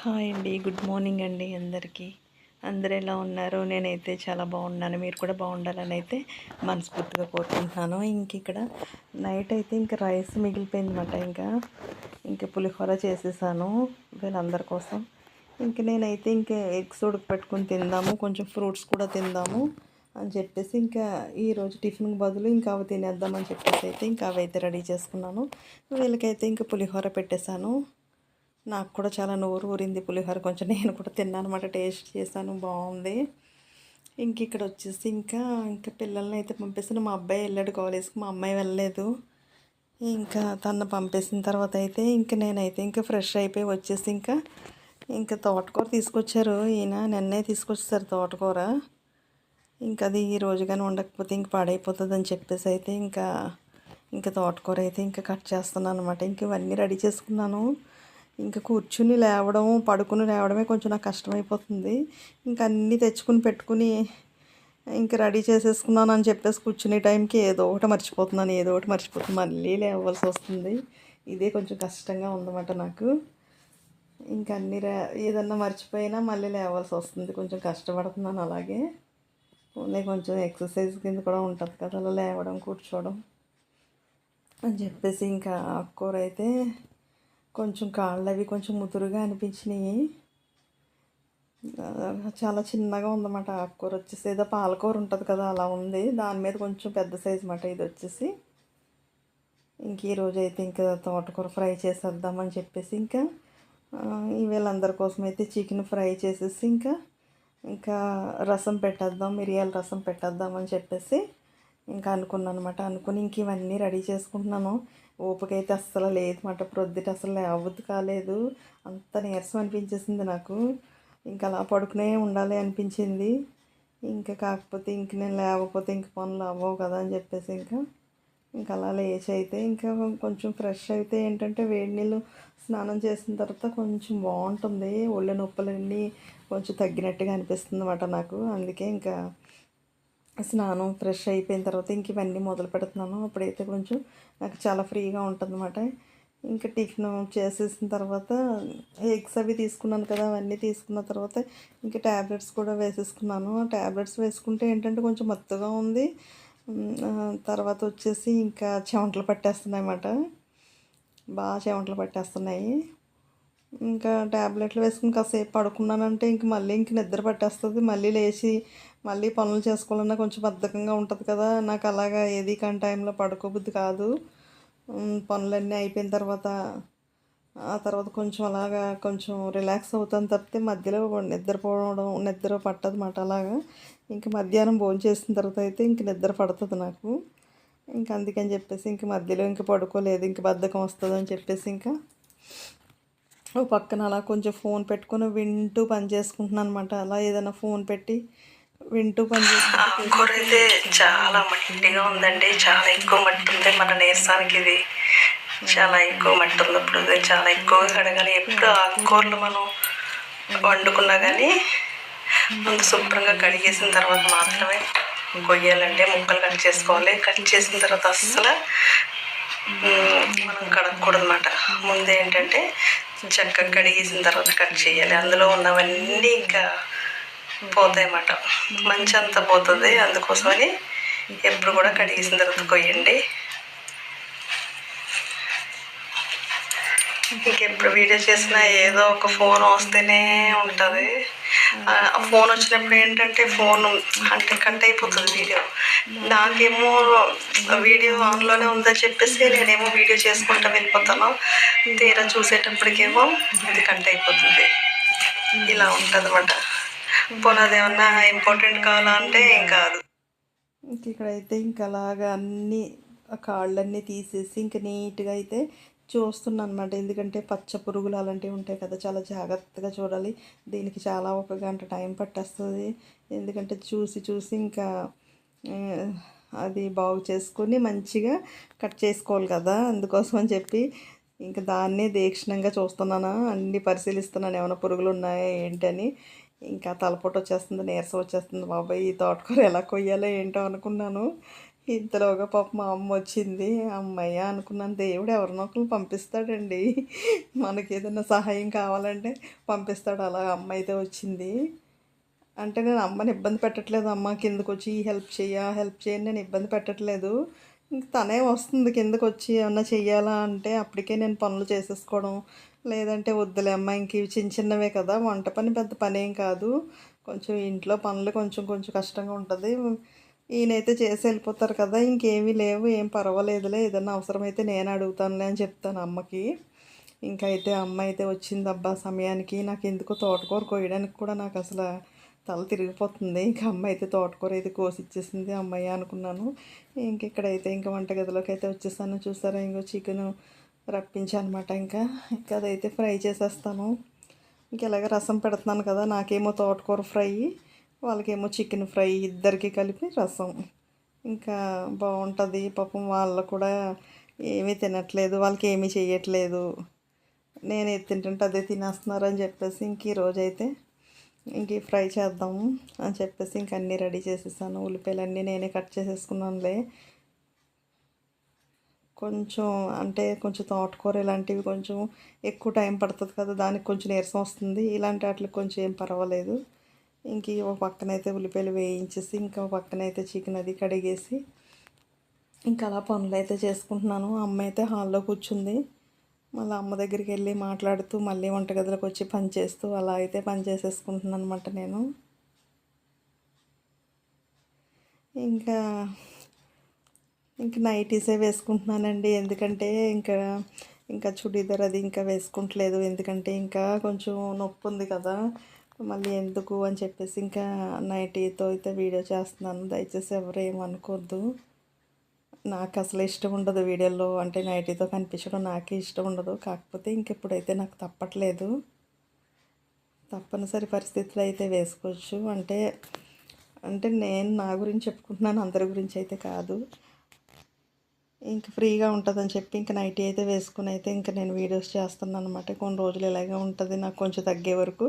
Hi అండి. Good morning అండి అందరికీ. అందరూ ఎలా ఉన్నారు? నేనైతే చాలా బాగున్నాను. మీరు కూడా బాగుండాలని అయితే మనస్ఫూర్తిగా కోరుకుంటున్నాను. ఇక్కడ నైట్ అయితే ఇంకా రైస్ మిగిలిపోయిందన్నమాట. ఇంకా పులిహోర చేసేసాను వీళ్ళందరి కోసం. నేనైతే ఎగ్స్ ఉడకపెట్టుకొని తిందాము, కొంచెం ఫ్రూట్స్ కూడా తిందాము అని చెప్పేసి ఈరోజు టిఫిన్కి బదులు అవి తినేద్దామని చెప్పేసి అయితే అవి అయితే రెడీ చేసుకున్నాను. వీళ్ళకైతే పులిహోర పెట్టేశాను. నాకు కూడా చాలా నోరు ఊరింది పులిహోర. కొంచెం నేను కూడా తిన్నాను అనమాట, టేస్ట్ చేశాను, బాగుంది. ఇక్కడ వచ్చేసి ఇంకా పిల్లల్ని అయితే పంపిస్తాను. మా అబ్బాయి వెళ్ళాడు కాలేజ్కి, మా అమ్మాయి వెళ్ళలేదు. తను పంపేసిన తర్వాత అయితే నేనైతే ఫ్రెష్ అయిపోయి వచ్చేసి తోటకూర తీసుకొచ్చారు ఈయన. నిన్నే తీసుకొచ్చారు తోటకూర. అది ఈ రోజు కానీ ఉండకపోతే పాడైపోతుంది అని చెప్పేసి అయితే తోటకూర అయితే కట్ చేస్తున్నాను అనమాట. ఇవన్నీ రెడీ చేసుకున్నాను. కూర్చుని లేవడం, పడుకుని లేవడమే కొంచెం నాకు కష్టమైపోతుంది. అన్నీ తెచ్చుకుని పెట్టుకుని రెడీ చేసేసుకున్నాను అని చెప్పేసి కూర్చునే టైంకి ఏదో ఒకటి మర్చిపోతున్నాను, మళ్ళీ లేవలసి వస్తుంది. ఇదే కొంచెం కష్టంగా ఉందన్నమాట నాకు. ఏదన్నా మర్చిపోయినా మళ్ళీ లేవాల్సి వస్తుంది. కొంచెం కష్టపడుతున్నాను. అలాగే కొంచెం ఎక్సర్సైజ్ కింద కూడా ఉంటుంది కదా, అలా లేవడం, కూర్చోవడం అని చెప్పేసి ఆకుకూర అయితే కొంచెం కాళ్ళు అవి కొంచెం ముదురుగా అనిపించినాయి. చాలా చిన్నగా ఉందన్నమాట. ఆకుకూర వచ్చేసి ఏదో పాలకూర ఉంటుంది కదా, అలా ఉంది. దాని మీద కొంచెం పెద్ద సైజు అన్నమాట ఇది వచ్చేసి. ఈరోజు అయితే తోటకూర ఫ్రై చేసేద్దామని చెప్పేసి వీళ్ళందరి కోసం అయితే చికెన్ ఫ్రై చేసేసి రసం పెట్టేద్దాం, మిరియాల రసం పెట్టేద్దామని చెప్పేసి అనుకున్నాను అనమాట. అనుకుని ఇవన్నీ రెడీ చేసుకుంటున్నాను. ఓపిక అయితే అస్సలు లేదన్నమాట. ప్రొద్దుట అసలు లేవద్దు కాలేదు, అంత నీరసం అనిపించేసింది నాకు. అలా పడుకునే ఉండాలి అనిపించింది. కాకపోతే నేను లేకపోతే పనులు అవ్వవు కదా అని చెప్పేసి అలా లేచి అయితే కొంచెం ఫ్రెష్ అయితే ఏంటంటే వేడి నీళ్ళు స్నానం చేసిన తర్వాత కొంచెం బాగుంటుంది. ఒళ్ళు నొప్పులన్నీ కొంచెం తగ్గినట్టుగా అనిపిస్తుంది అన్నమాట నాకు. అందుకే స్నానం ఫ్రెష్ అయిపోయిన తర్వాత ఇవన్నీ మొదలు పెడుతున్నాను. అప్పుడైతే కొంచెం నాకు చాలా ఫ్రీగా ఉంటుందన్నమాట. టిఫిన్ చేసేసిన తర్వాత ఎగ్స్ అవి తీసుకున్నాను కదా, అవన్నీ తీసుకున్న తర్వాత ట్యాబ్లెట్స్ కూడా వేసేసుకున్నాను. ట్యాబ్లెట్స్ వేసుకుంటే ఏంటంటే కొంచెం మత్తుగా ఉంది. తర్వాత వచ్చేసి చెమటలు పట్టేస్తున్నాయి అన్నమాట. బాగా చెమటలు పట్టేస్తున్నాయి. ట్యాబ్లెట్లు వేసుకుని కాసేపు పడుకున్నానంటే మళ్ళీ నిద్ర పట్టేస్తుంది. మళ్ళీ లేచి మళ్ళీ పనులు చేసుకోవాలన్నా కొంచెం బద్ధకంగా ఉంటుంది కదా. నాకు అలాగా ఏది కాని టైంలో పడుకోబుద్ది కాదు. పనులన్నీ అయిపోయిన తర్వాత ఆ తర్వాత కొంచెం అలాగా కొంచెం రిలాక్స్ అవుతాను తప్పితే మధ్యలో నిద్ర పట్టదన్నమాట. అలాగా మధ్యాహ్నం భోజనం చేసిన తర్వాత అయితే నిద్ర పడుతుంది నాకు. అందుకని చెప్పేసి మధ్యలో పడుకోలేదు, బద్ధకం వస్తుందని చెప్పేసి ఓ పక్కన అలా కొంచెం ఫోన్ పెట్టుకొని వింటూ పని చేసుకుంటున్నాను అనమాట. అలా ఏదైనా ఫోన్ పెట్టి వింటూ పని ఆకుకూర అయితే చాలా మట్టిగా ఉందండి. చాలా ఎక్కువ మట్టి ఉంది. మన నీరసానికి ఇది చాలా ఎక్కువ మట్టి ఉంది. ఇప్పుడు చాలా ఎక్కువగా కడగాలి. ఎప్పుడు ఆకుకూరలు మనం వండుకున్నా కానీ ముందు శుభ్రంగా కడిగేసిన తర్వాత మాత్రమే కొయ్యాలంటే ముక్కలు కట్ చేసుకోవాలి. కట్ చేసిన తర్వాత అస్సలు మనం కడగకూడదు అన్నమాట. ముందు ఏంటంటే చక్కగా కడిగేసిన తర్వాత కట్ చేయాలి. అందులో ఉన్నవన్నీ పోతాయి అన్నమాట, మంచి అంతా పోతుంది. అందుకోసమని ఎప్పుడు కూడా కడిగేసిన తర్వాత కొయ్యండి. ఇంకెప్పుడు వీడియో చేసినా ఏదో ఒక ఫోన్ వస్తూనే ఉంటుంది. ఆ ఫోన్ వచ్చినప్పుడు ఏంటంటే ఫోన్ కట్ అయిపోతుంది వీడియో. నాకేమో వీడియో ఆన్లోనే ఉందని చెప్పేసి నేనేమో వీడియో చేసుకుంటూ వెళ్ళిపోతాను. తీరా చూసేటప్పటికేమో అది కట్ అయిపోతుంది. ఇలా ఉంటుంది అన్నమాట. పోనీ ఏమన్నా ఇంపార్టెంట్ కావాలా అంటే ఏం కాదు. ఇక్కడైతే అలాగా అన్నీ కాళ్ళన్నీ తీసేసి నీట్గా అయితే చూస్తున్నాను అనమాట. ఎందుకంటే పచ్చ పురుగులు అలాంటివి ఉంటాయి కదా, చాలా జాగ్రత్తగా చూడాలి. దీనికి చాలా 1 గంట టైం పట్టేస్తుంది. ఎందుకంటే చూసి చూసి అది బాగు చేసుకొని మంచిగా కట్ చేసుకోవాలి కదా. అందుకోసం అని చెప్పి దాన్నే తీక్షణంగా చూస్తున్నాను, అన్నీ పరిశీలిస్తున్నాను ఏమైనా పురుగులు ఉన్నాయా ఏంటని. తలపోటు వచ్చేస్తుంది, నీరసం వచ్చేస్తుంది. బాబాయ్ ఈ తోటకూర ఎలా కొయ్యాలో ఏంటో అనుకున్నాను. ఇంతలోగా పాపం మా అమ్మ వచ్చింది. హమ్మయ్య! అనుకున్నాను. దేవుడు ఎవరినో ఒకళ్ళని పంపిస్తాడండి. మనకేదైనా సహాయం కావాలంటే పంపిస్తాడు. అలా అమ్మ అయితే వచ్చింది. అంటే నేను అమ్మని ఇబ్బంది పెట్టట్లేదు. అమ్మ కిందకొచ్చి ఈ హెల్ప్ చెయ్యి, ఆ హెల్ప్ చెయ్యి అని నేను ఇబ్బంది పెట్టట్లేదు. ఇంక తనే వస్తుంది కిందకొచ్చి ఏమన్నా చెయ్యాలా అంటే అప్పటికే నేను పనులు చేసేసుకోవడం. లేదంటే వద్దులే అమ్మ ఇంక ఇవి చిన్న చిన్నవే కదా! వంట పని పెద్ద పనేం కాదు. కొంచెం ఇంట్లో పనులు కొంచెం కొంచెం కష్టంగా ఉంటది. ఈయనైతే చేసి వెళ్ళిపోతారు కదా! ఇంకేమీ లేవు. ఏం పర్వాలేదులే. ఏదన్నా అవసరమైతే నేను అడుగుతానులే అని చెప్తాను అమ్మకి. ఇంకైతే అమ్మ అయితే వచ్చిందబ్బా సమయానికి. నాకెందుకో తోటకూర కొయ్యడానికి కూడా నాకసల తల తిరిగిపోతుంది. ఇంక అమ్మ అయితే తోటకూర అయితే కోసిచ్చేసింది. హమ్మయ్య! అనుకున్నాను. ఇక్కడైతే ఇంక వంటగదిలోకి అయితే వచ్చేసాను. చూసారా ఇంగో చికెను రప్పించానమాట ఇంకా. ఇంక అదైతే ఫ్రై చేసేస్తాను. ఎలాగ రసం పెడుతున్నాను కదా! నాకేమో తోటకూర ఫ్రై, వాళ్ళకేమో చికెన్ ఫ్రై ఇద్దరికి కలిపి రసం. ఇంకా బాగుంటుంది. పాపం వాళ్ళు కూడా ఏమీ తినట్లేదు. వాళ్ళకేమీ చెయ్యట్లేదు. నేను ఏది తింటుంటే అదే తినేస్తున్నారని చెప్పేసి ఇంక ఈరోజైతే ఇంక ఈ ఫ్రై చేద్దాము అని చెప్పేసి ఇంక అన్నీ రెడీ చేసేసాను. ఉల్లిపాయలన్నీ నేనే కట్ చేసేసుకున్నానులే. కొంచెం అంటే కొంచెం తోటకూర ఇలాంటివి కొంచెం ఎక్కువ టైం పడుతుంది కదా! దానికి కొంచెం నీరసం వస్తుంది. ఇలాంటి వాటికి కొంచెం ఏం పర్వాలేదు. ఇంక ఒక పక్కనైతే ఉల్లిపాయలు వేయించేసి ఇంకా ఒక పక్కనైతే చికెన్ అది కడిగేసి ఇంకా అలా పనులు అయితే చేసుకుంటున్నాను. అమ్మ అయితే హాల్లో కూర్చుంది. మళ్ళీ అమ్మ దగ్గరికి వెళ్ళి మాట్లాడుతూ మళ్ళీ వంటగదిలోకి వచ్చి పని చేస్తూ అలా అయితే పని చేసేసుకుంటున్నాను అనమాట నేను. ఇంకా నైటీసే వేసుకుంటున్నానండి. ఎందుకంటే ఇంకా చుడీదార్ అది ఇంకా వేసుకుంటలేదు. ఎందుకంటే ఇంకా కొంచెం నొప్పి ఉంది కదా! మళ్ళీ ఎందుకు అని చెప్పేసి ఇంకా నైటీతో అయితే వీడియో చేస్తున్నాను. దయచేసి ఎవరు ఏమనుకోవద్దు. నాకు అసలు ఇష్టం ఉండదు వీడియోలో అంటే నైటీతో కనిపించడం నాకే ఇష్టం ఉండదు. కాకపోతే ఇప్పుడైతే నాకు తప్పట్లేదు. తప్పనిసరి పరిస్థితులు అయితే వేసుకోవచ్చు. అంటే నేను నా గురించి చెప్పుకుంటున్నాను, అందరి గురించి అయితే కాదు. ఇంక ఫ్రీగా ఉంటుందని చెప్పి ఇంక నైటీ అయితే వేసుకుని అయితే ఇంక నేను వీడియోస్ చేస్తున్నాను అనమాట. కొన్ని రోజులు ఇలాగే ఉంటుంది నాకు కొంచెం తగ్గే వరకు.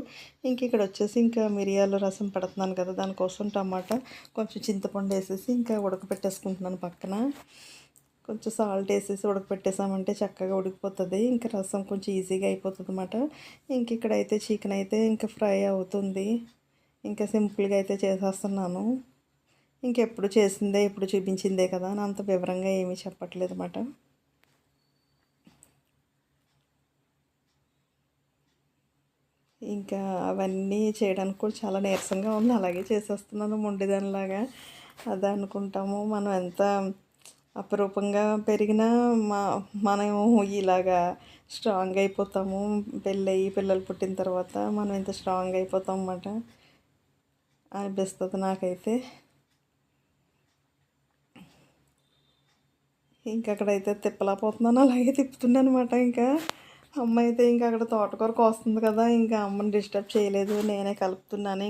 ఇక్కడ వచ్చేసి ఇంకా మిరియాల రసం పెడుతున్నాను కదా! దానికోసం టమాటా కొంచెం చింతపండు వేసేసి ఇంకా ఉడకపెట్టేసుకుంటున్నాను పక్కన. కొంచెం సాల్ట్ వేసేసి ఉడకపెట్టేసామంటే చక్కగా ఉడికిపోతుంది. ఇంకా రసం కొంచెం ఈజీగా అయిపోతుంది అనమాట. ఇక్కడైతే చికెన్ అయితే ఇంకా ఫ్రై అవుతుంది. ఇంకా సింపుల్గా అయితే చేసేస్తున్నాను. ఇంకెప్పుడు చేసిందే ఇప్పుడు చూపించిందే కదా అని అంత వివరంగా ఏమీ చెప్పట్లేదు అన్నమాట. ఇంకా అవన్నీ చేయడానికి కూడా చాలా నీరసంగా ఉంది. అలాగే చేసేస్తున్నాను మొండిదానిలాగా. అదే అనుకుంటాము మనం ఎంత అపురూపంగా పెరిగినా మనం ఇలాగా స్ట్రాంగ్ అయిపోతాము. పెళ్ళయి పిల్లలు పుట్టిన తర్వాత మనం ఇంత స్ట్రాంగ్ అయిపోతాం అన్నమాట అనిపిస్తుంది నాకైతే. అక్కడైతే తిప్పలేకపోతున్నాను. అలాగే తిప్పుతున్నాను అనమాట. అమ్మ అయితే అక్కడ తోటకూర కోస్తుంది కదా! అమ్మని డిస్టర్బ్ చేయలేదు. నేనే కలుపుతున్నాను.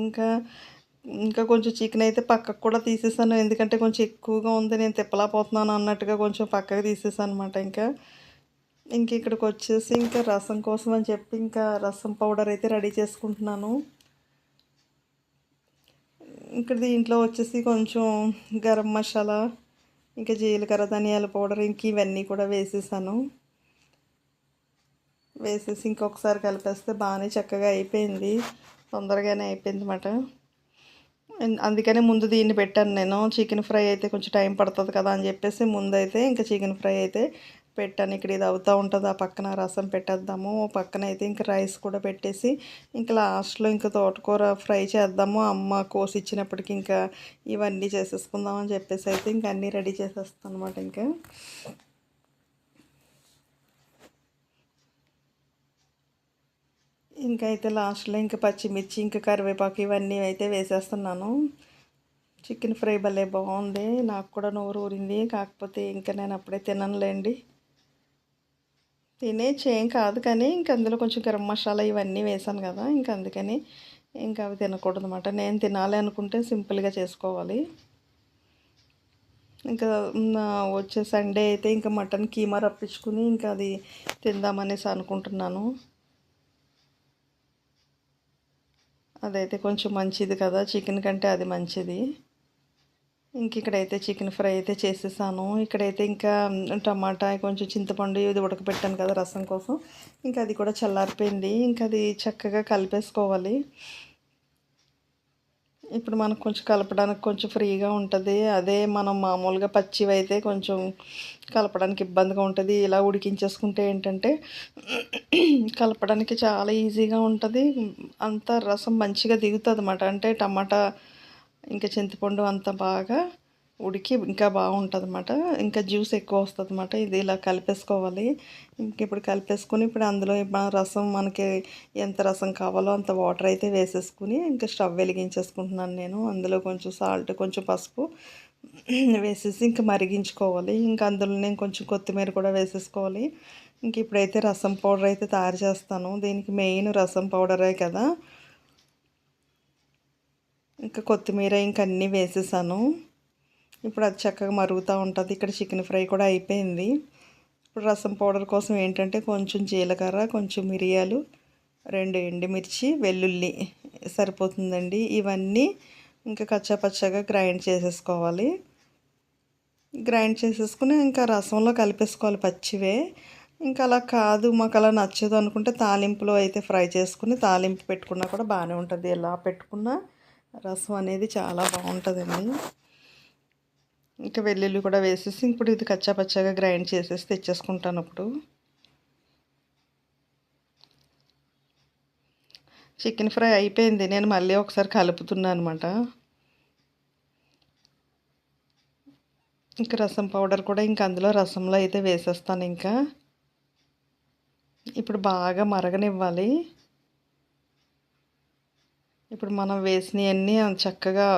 కొంచెం చికెన్ అయితే పక్కకు కూడా తీసేసాను. ఎందుకంటే కొంచెం ఎక్కువగా ఉంది. నేను తిప్పలేకపోతున్నాను అన్నట్టుగా కొంచెం పక్కకు తీసేసాను అనమాట. ఇక్కడికి వచ్చేసి రసం కోసం అని చెప్పి రసం పౌడర్ అయితే రెడీ చేసుకుంటున్నాను. దీంట్లో వచ్చేసి కొంచెం గరం మసాలా, జీలకర్ర, ధనియాల పౌడర్ ఇవన్నీ కూడా వేసేసాను. వేసేసి ఇంకొకసారి కలిపేస్తే బాగానే చక్కగా అయిపోయింది. తొందరగానే అయిపోయింది అన్నమాట. అందుకనే ముందు దీన్ని పెట్టాను నేను. చికెన్ ఫ్రై అయితే కొంచెం టైం పడుతుంది కదా అని చెప్పేసి ముందైతే చికెన్ ఫ్రై అయితే పెట్టాను. ఇది అవుతూ ఉంటుంది. ఆ పక్కన రసం పెట్టేద్దాము. ఓ పక్కన అయితే రైస్ కూడా పెట్టేసి లాస్ట్లో తోటకూర ఫ్రై చేద్దాము. అమ్మ కోసి ఇచ్చినప్పటికి ఇవన్నీ చేసేసుకుందాం అని చెప్పేసి అయితే అన్నీ రెడీ చేసేస్తాను అనమాట. అయితే లాస్ట్లో పచ్చిమిర్చి కరివేపాకు ఇవన్నీ అయితే వేసేస్తున్నాను. చికెన్ ఫ్రై భలే బాగుంది. నాకు కూడా నోరు ఊరింది. కాకపోతే నేను అప్పుడే తిననులేండి. తినేసి ఏం కాదు కానీ అందులో కొంచెం గరం మసాలా ఇవన్నీ వేసాను కదా! అందుకని అవి తినకూడదు అన్నమాట. నేను తినాలి అనుకుంటే సింపుల్గా చేసుకోవాలి. వచ్చే సండే అయితే మటన్ కీమా రప్పించుకుని అది తిందామనేసి అనుకుంటున్నాను. అదైతే కొంచెం మంచిది కదా! చికెన్ కంటే అది మంచిది. ఇంక ఇక్కడైతే చికెన్ ఫ్రై అయితే చేసేసాను. ఇక్కడైతే ఇంకా టమాటా కొంచెం చింతపండు ఇది ఉడకబెట్టాను కదా రసం కోసం. ఇంకా అది కూడా చల్లారిపోయింది. ఇంకా అది చక్కగా కలిపేసుకోవాలి. ఇప్పుడు మనకు కొంచెం కలపడానికి కొంచెం ఫ్రీగా ఉంటుంది. అదే మనం మామూలుగా పచ్చివైతే కొంచెం కలపడానికి ఇబ్బందిగా ఉంటుంది. ఇలా ఉడికించేసుకుంటే ఏంటంటే కలపడానికి చాలా ఈజీగా ఉంటుంది. అంత రసం మంచిగా దిగుతుంది అన్నమాట. అంటే టమాటా ఇంకా చింతపండు అంత బాగా ఉడికి ఇంకా బాగుంటుంది అన్నమాట. ఇంకా జ్యూస్ ఎక్కువ వస్తుంది అన్నమాట. ఇది ఇలా కలిపేసుకోవాలి. ఇంక ఇప్పుడు కలిపేసుకొని ఇప్పుడు అందులో రసం మనకి ఎంత రసం కావాలో అంత వాటర్ అయితే వేసేసుకుని ఇంకా స్టవ్ వెలిగించేసుకుంటున్నాను నేను. అందులో కొంచెం సాల్ట్ కొంచెం పసుపు వేసేసి ఇంకా మరిగించుకోవాలి. ఇంకా అందులో నేను కొంచెం కొత్తిమీర కూడా వేసేసుకోవాలి. ఇంక ఇప్పుడైతే రసం పౌడర్ అయితే తయారు చేస్తాను. దీనికి మెయిన్ రసం పౌడరే కదా. ఇంకా కొత్తిమీర ఇంక అన్నీ వేసేసాను. ఇప్పుడు అది చక్కగా మరుగుతూ ఉంటుంది. ఇక్కడ చికెన్ ఫ్రై కూడా అయిపోయింది. ఇప్పుడు రసం పౌడర్ కోసం ఏంటంటే కొంచెం జీలకర్ర కొంచెం మిరియాలు 2 ఎండుమిర్చి వెల్లుల్లి సరిపోతుందండి. ఇవన్నీ ఇంకా కచ్చాపచ్చాగా గ్రైండ్ చేసేసుకోవాలి. గ్రైండ్ చేసేసుకుని ఇంకా రసంలో కలిపేసుకోవాలి పచ్చివే. ఇంకా అలా కాదు మాకు అలా నచ్చదు అనుకుంటే తాలింపులో అయితే ఫ్రై చేసుకుని తాలింపు పెట్టుకున్నా కూడా బాగానే ఉంటుంది. ఎలా పెట్టుకున్నా రసం అనేది చాలా బాగుంటుందండి. ఇంకా వెల్లుల్లి కూడా వేసేసి ఇప్పుడు ఇది కచ్చాపచ్చాగా గ్రైండ్ చేసేసి తెచ్చేసుకుంటాను. ఇప్పుడు చికెన్ ఫ్రై అయిపోయింది. నేను మళ్ళీ ఒకసారి కలుపుతున్నాను అనమాట. ఇంకా రసం పౌడర్ కూడా ఇంకా అందులో రసంలో అయితే వేసేస్తాను. ఇంకా ఇప్పుడు బాగా మరగనివ్వాలి. ఇప్పుడు మనం వేసినవన్నీ చక్కగా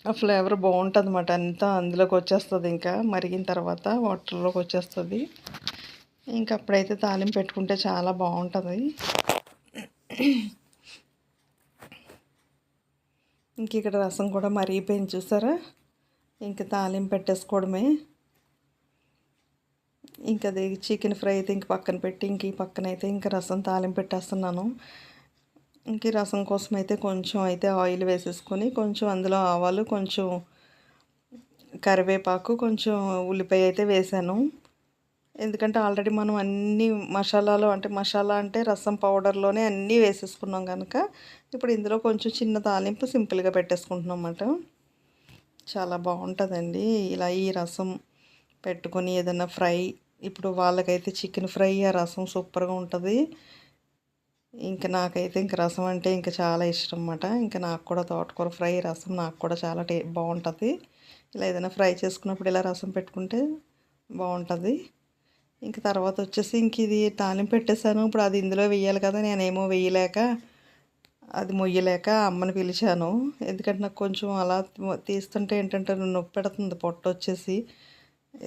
ఆ ఫ్లేవర్ బాగుంటుంది అన్నమాట. అంతా అందులోకి వచ్చేస్తుంది. ఇంకా మరిగిన తర్వాత వాటర్లోకి వచ్చేస్తుంది. ఇంకా అప్పుడైతే తాలింపు పెట్టుకుంటే చాలా బాగుంటుంది. ఇంక ఇక్కడ రసం కూడా మరిగిపోయింది చూసారా. ఇంకా తాలింపు పెట్టేసుకోవడమే. ఇంకా అది చికెన్ ఫ్రై అయితే ఇంక పక్కన పెట్టి ఇంక ఈ పక్కన అయితే ఇంకా రసం తాలింపు పెట్టేస్తున్నాను. ఇంక రసం కోసం అయితే కొంచెం అయితే ఆయిల్ వేసేసుకొని కొంచెం అందులో ఆవాలు కొంచెం కరివేపాకు కొంచెం ఉల్లిపాయ అయితే వేసాను. ఎందుకంటే ఆల్రెడీ మనం అన్ని మసాలాలు అంటే మసాలా అంటే రసం పౌడర్లోనే అన్నీ వేసేసుకున్నాం కనుక ఇప్పుడు ఇందులో కొంచెం చిన్న తాలింపు సింపుల్గా పెట్టేసుకుంటున్నాం అన్నమాట. చాలా బాగుంటుందండి ఇలా ఈ రసం పెట్టుకొని ఏదైనా ఫ్రై. ఇప్పుడు వాళ్ళకైతే చికెన్ ఫ్రై ఆ రసం సూపర్గా ఉంటుంది. ఇంకా నాకైతే ఇంక రసం అంటే ఇంకా చాలా ఇష్టం అన్నమాట. ఇంకా నాకు కూడా తోటకూర ఫ్రై రసం నాకు కూడా చాలా బాగుంటుంది. ఇలా ఏదైనా ఫ్రై చేసుకున్నప్పుడు ఇలా రసం పెట్టుకుంటే బాగుంటుంది. ఇంక తర్వాత వచ్చేసి ఇంక ఇది తాలింపు పెట్టేశాను. ఇప్పుడు అది ఇందులో వేయాలి కదా. నేనేమో వేయలేక అది మొయ్యలేక అమ్మని పిలిచాను. ఎందుకంటే నాకు కొంచెం అలా తీస్తుంటే ఏంటంటే నొప్పి పెడుతుంది పొట్ట వచ్చేసి.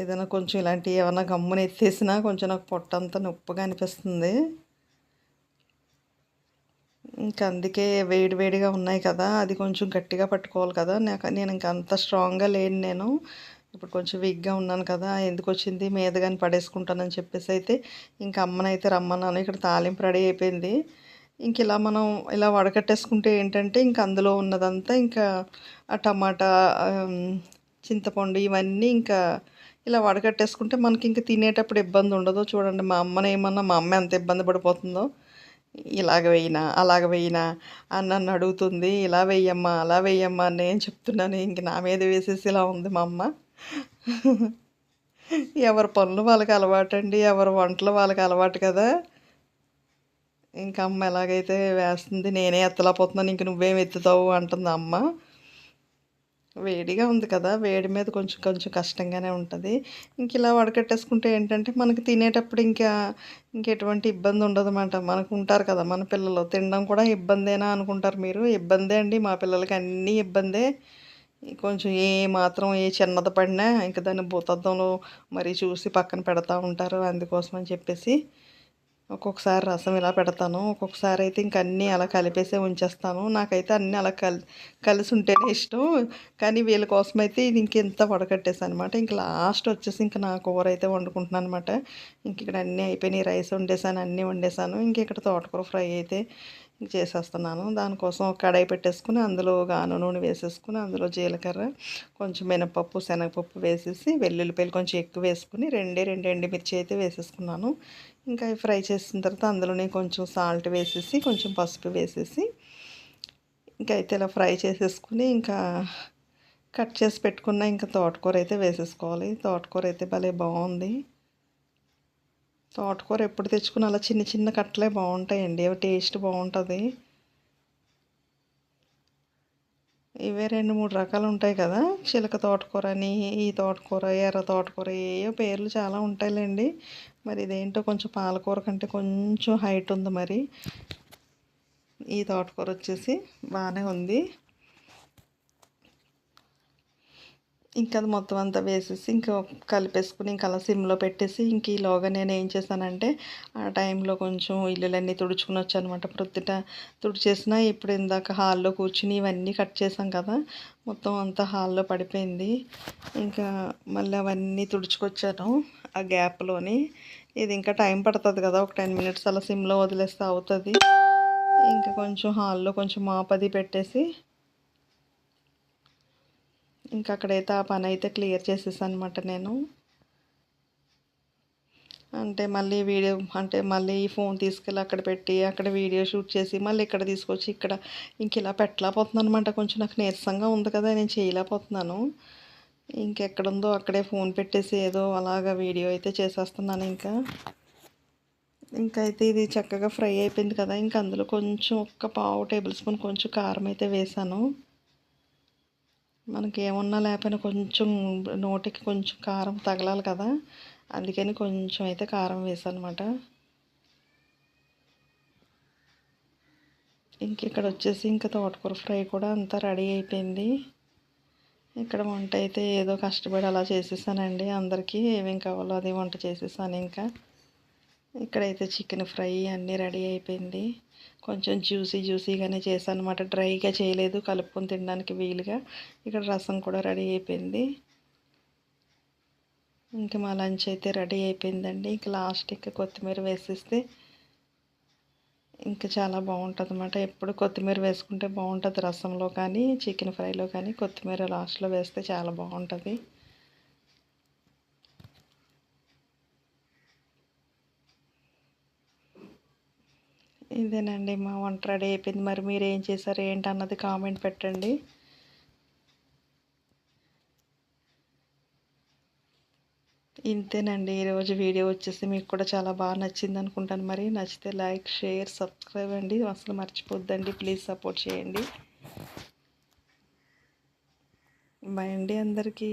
ఏదైనా కొంచెం ఇలాంటివి ఏమైనా గమ్మున ఎత్తేసినా కొంచెం నాకు పొట్ట అంతా నొప్పిగా అనిపిస్తుంది. ఇంకా అందుకే వేడి వేడిగా ఉన్నాయి కదా అది కొంచెం గట్టిగా పట్టుకోవాలి కదా. నేను ఇంకా అంత స్ట్రాంగ్గా లేను నేను. ఇప్పుడు కొంచెం వీక్గా ఉన్నాను కదా. ఎందుకు వచ్చింది మీదగాని పడేసుకుంటానని చెప్పేసి అయితే ఇంకా అమ్మనైతే రమ్మన్నాను. ఇక్కడ తాలింపు రెడీ అయిపోయింది. ఇంక ఇలా మనం ఇలా వడకట్టేసుకుంటే ఏంటంటే ఇంక అందులో ఉన్నదంతా ఇంకా ఆ టమాటా చింతపండు ఇవన్నీ ఇంకా ఇలా వడకట్టేసుకుంటే మనకి ఇంక తినేటప్పుడు ఇబ్బంది ఉండదు. చూడండి మా అమ్మని ఏమన్నా మా అమ్మ ఎంత ఇబ్బంది పడిపోతుందో. ఇలాగ వేయినా అలాగ వేయినా అని నన్ను అడుగుతుంది. ఇలా వేయమ్మా అలా వేయమ్మా అని నేను చెప్తున్నాను. ఇంక నా మీద వేసేసి ఇలా ఉంది మా అమ్మ. ఎవరి పనులు వాళ్ళకి అలవాటు అండి. ఎవరి వంటలు వాళ్ళకి అలవాటు కదా. ఇంకా అమ్మ ఎలాగైతే వేస్తుంది నేనే ఎత్తలేకపోతున్నాను. ఇంక నువ్వేం ఎత్తుతావు అంటుంది అమ్మ. వేడిగా ఉంది కదా. వేడి మీద కొంచెం కొంచెం కష్టంగానే ఉంటుంది. ఇంక ఇలా వడకట్టేసుకుంటే ఏంటంటే మనకి తినేటప్పుడు ఇంకెటువంటి ఇబ్బంది ఉండదన్నమాట. మనకు ఉంటారు కదా మన పిల్లలు తినడం కూడా ఇబ్బందేనా అనుకుంటారు మీరు. ఇబ్బందే అండి. మా పిల్లలకి అన్నీ ఇబ్బందే. కొంచెం ఏ చిన్నది పడినా ఇంక దాన్ని భూతద్దంలో మరీ చూసి పక్కన పెడతా ఉంటారు. అందుకోసం అని చెప్పేసి ఒక్కొక్కసారి రసం ఇలా పెడతాను, ఒక్కొక్కసారి అయితే ఇంక అన్నీ అలా కలిపేసే ఉంచేస్తాను. నాకైతే అన్నీ అలా కలిసి ఉంటేనే ఇష్టం. కానీ వీళ్ళ కోసమైతే ఇది ఇంకింత వడకట్టేసాను అనమాట. ఇంక లాస్ట్ వచ్చేసి ఇంక నా కూర అయితే వండుకుంటున్నాను అనమాట. ఇంక ఇక్కడ అన్నీ అయిపోయినాయి. రైస్ వండేసాను, అన్నీ వండేసాను. ఇంక ఇక్కడ తోటకూర ఫ్రై అయితే చేసేస్తున్నాను. దానికోసం ఒక కడాయి పెట్టేసుకుని అందులో గాను నూనె వేసేసుకుని అందులో జీలకర్ర, కొంచెం మినపప్పు, శనగపప్పు వేసేసి వెల్లుల్లిపాయలు కొంచెం ఎక్కువ వేసుకుని రెండు ఎండుమిర్చి అయితే వేసేసుకున్నాను. ఇంకా అవి ఫ్రై చేసిన తర్వాత అందులోనే కొంచెం సాల్ట్ వేసేసి కొంచెం పసుపు వేసేసి ఇంకా అయితే ఇలా ఫ్రై చేసేసుకుని ఇంకా కట్ చేసి పెట్టుకున్న ఇంకా తోటకూర అయితే వేసేసుకోవాలి. తోటకూర అయితే భలే బాగుంది. తోటకూర ఎప్పుడు తెచ్చుకుని అలా చిన్న చిన్న కట్టలే బాగుంటాయండి, అవి టేస్ట్ బాగుంటుంది. ఇవే 2-3 రకాలు ఉంటాయి కదా, చిలక తోటకూర అని, ఈ తోటకూర, ఎర్ర తోటకూర, ఏయో పేర్లు చాలా ఉంటాయిలేండి. మరి ఇదేంటో కొంచెం పాలకూర కంటే కొంచెం హైట్ ఉంది. మరి ఈ తోటకూర వచ్చేసి బాగానే ఉంది. ఇంకా అది మొత్తం అంతా వేసేసి ఇంకా కలిపేసుకుని ఇంకా అలా సిమ్లో పెట్టేసి ఇంక ఈలోగా నేను ఏం చేశానంటే ఆ టైంలో కొంచెం ఇల్లులన్నీ తుడుచుకుని వచ్చానమాట. ప్రొద్దుట తుడిచేసిన ఇప్పుడు ఇందాక హాల్లో కూర్చుని ఇవన్నీ కట్ చేసాం కదా, మొత్తం అంతా హాల్లో పడిపోయింది. ఇంకా మళ్ళీ అవన్నీ తుడుచుకొచ్చాను ఆ గ్యాప్లోని. ఇది ఇంకా టైం పడుతుంది కదా, ఒక 10 మినిట్స్ అలా సిమ్లో వదిలేస్తే అవుతుంది. ఇంకా కొంచెం హాల్లో కొంచెం మాపది పెట్టేసి ఇంకా అక్కడైతే ఆ పని అయితే క్లియర్ చేసేసాను అనమాట నేను. అంటే మళ్ళీ ఈ ఫోన్ తీసుకెళ్ళి అక్కడ పెట్టి అక్కడ వీడియో షూట్ చేసి మళ్ళీ ఇక్కడ తీసుకొచ్చి ఇక్కడ ఇంక ఇలా పెట్టలేకపోతున్నాను అనమాట. కొంచెం నాకు నీరసంగా ఉంది కదా, నేను చేయలేకపోతున్నాను. ఇంకెక్కడుందో అక్కడే ఫోన్ పెట్టేసి ఏదో అలాగా వీడియో అయితే చేసేస్తున్నాను. ఇంకా అయితే ఇది చక్కగా ఫ్రై అయిపోయింది కదా, ఇంకా అందులో కొంచెం ఒక పావు టేబుల్ స్పూన్ కొంచెం కారం అయితే వేసాను. మనకి ఏమన్నా లేకపోయినా కొంచెం నోటికి కొంచెం కారం తగలాలి కదా, అందుకని కొంచెం అయితే కారం వేసానమాట. ఇక్కడ వచ్చేసి ఇంకా తోటకూర ఫ్రై కూడా అంతా రెడీ అయిపోయింది. ఇక్కడ వంట అయితే ఏదో కష్టపడి అలా చేసేసానండి. అందరికీ ఏమేం కావాలో అది వంట చేసేసాను. ఇక్కడైతే చికెన్ ఫ్రై అన్నీ రెడీ అయిపోయింది. కొంచెం జ్యూసీగానే చేశాను అనమాట, డ్రైగా చేయలేదు, కలుపుకొని తినడానికి వీలుగా. ఇక్కడ రసం కూడా రెడీ అయిపోయింది. ఇంకా మా లంచ్ అయితే రెడీ అయిపోయిందండి. ఇంకా లాస్ట్ కొత్తిమీర వేసేస్తే ఇంకా చాలా బాగుంటుంది అనమాట. ఎప్పుడు కొత్తిమీర వేసుకుంటే బాగుంటుంది, రసంలో కానీ చికెన్ ఫ్రైలో కానీ కొత్తిమీర లాస్ట్లో వేస్తే చాలా బాగుంటుంది. ఇదేనండి మా వంట రెడీ అయిపోయింది. మరి మీరు ఏం చేశారు ఏంటి అన్నది కామెంట్ పెట్టండి. ఇంతేనండి ఈరోజు వీడియో వచ్చేసి మీకు కూడా చాలా బాగా నచ్చింది అనుకుంటాను. మరి నచ్చితే లైక్, షేర్, సబ్స్క్రైబ్ అండి, అసలు మర్చిపోద్దండి. ప్లీజ్ సపోర్ట్ చేయండి. బాయ్ అండి అందరికీ.